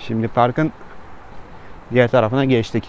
Şimdi parkın diğer tarafına geçtik.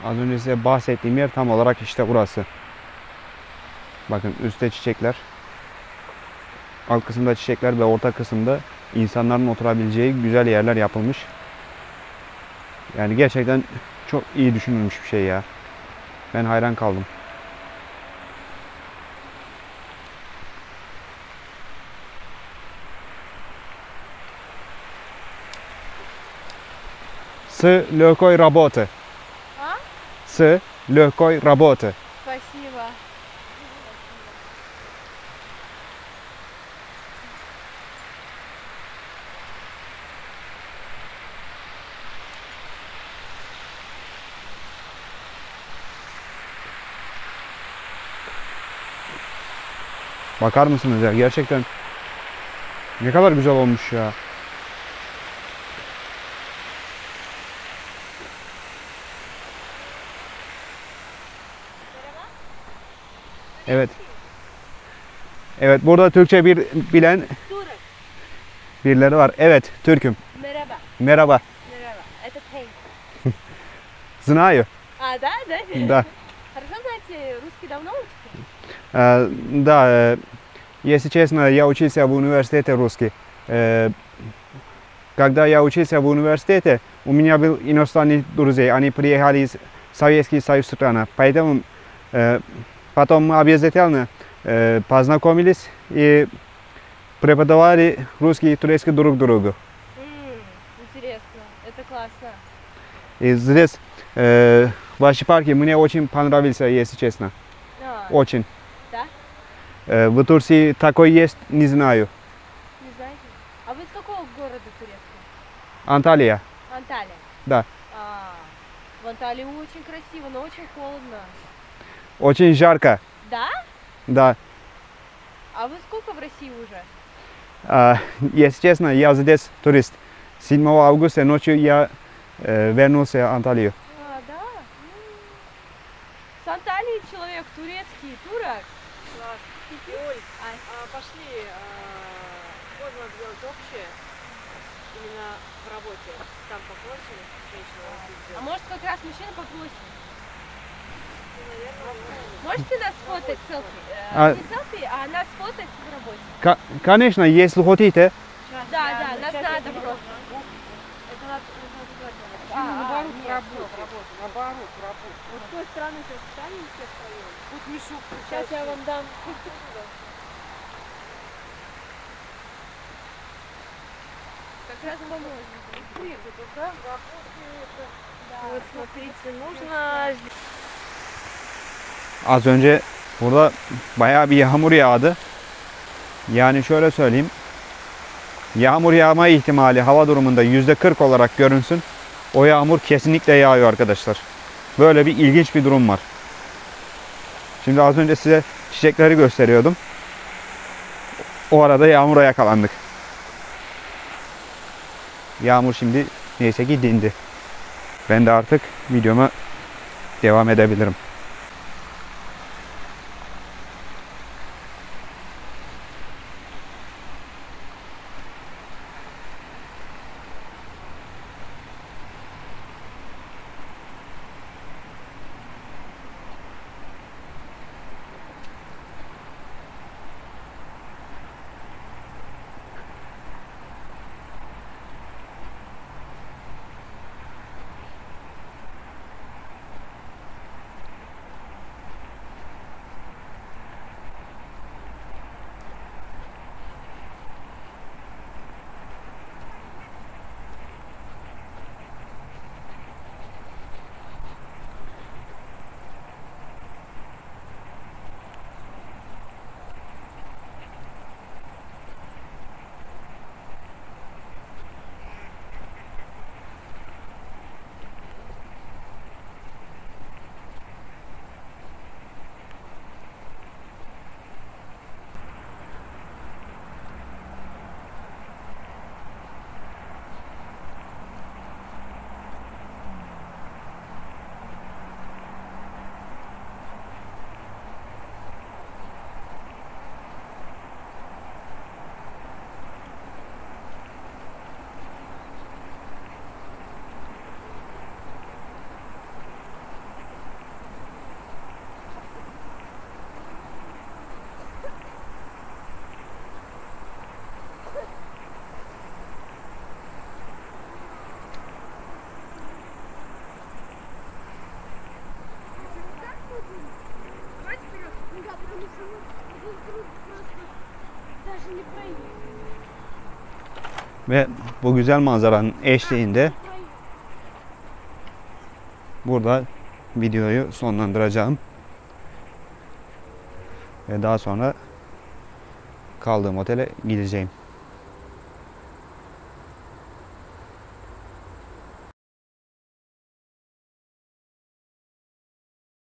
Az önce size bahsettiğim yer tam olarak işte burası. Bakın üstte çiçekler. Alt kısımda çiçekler ve orta kısımda insanların oturabileceği güzel yerler yapılmış. Yani gerçekten çok iyi düşünülmüş bir şey ya. Ben hayran kaldım. С легкой работы. А? С легкой работы. Спасибо. Bakar mısınız ya? Gerçekten ne kadar güzel olmuş ya. Evet. Evet, burada Türkçe bilen Турок. birileri var. Evet, Türk'üm. Merhaba. Merhaba. Merhaba. Это Тей. Знаю. А, да? Да? Да. Хорошо знаете русский давно учите? Да, если честно, я учился в университете русский. Когда я учился в университете, у меня был иностранные друзья. Они приехали из Советского Союза страны. Поэтому потом мы обязательно познакомились и преподавали русский и турецкий друг другу. Интересно. Это классно. И здесь ваши парки мне очень понравился, если честно. А, Очень. да? В Турции такой есть, не знаю. Не знаете? А вы из какого города турецкого? Анталия. Анталия? Да. А, в Анталии очень красиво, но очень холодно. Очень жарко. Да? Да. А вы сколько в России уже? Если честно, я здесь турист. 7 августа ночью я вернулся в Анталию. А, да? С Анталии человек турецкий, турок. Класс. Ой, пошли, можно сделать общее, именно в работе. Там попросим, женщина вас А сделать. может как раз мужчина попросит? Ну, наверное, Можете нас сфотать селфи? А- Не селфи, а нас сфотать в работе. Конечно, если хотите. Да, да, нас надо просто. это надо делать. Наоборот, Нет, в работу. в работу, наоборот, в работу. Вот с той стороны сейчас встанем все втроем. Тут мешок. Сейчас я вам дам. Как раз поможет. Вот смотрите, нужно Az önce burada bayağı bir yağmur yağdı. Yani şöyle söyleyeyim. Yağmur yağma ihtimali hava durumunda %40 olarak görünsün. O yağmur kesinlikle yağıyor arkadaşlar. Böyle bir ilginç bir durum var. Şimdi az önce size çiçekleri gösteriyordum. O arada yağmura yakalandık. Yağmur şimdi neyse ki dindi. Ben de artık videoma devam edebilirim. не проедешь. Ve bu güzel manzaranın eşliğinde burada videoyu sonlandıracağım. Ve daha sonra kaldığım otele gideceğim.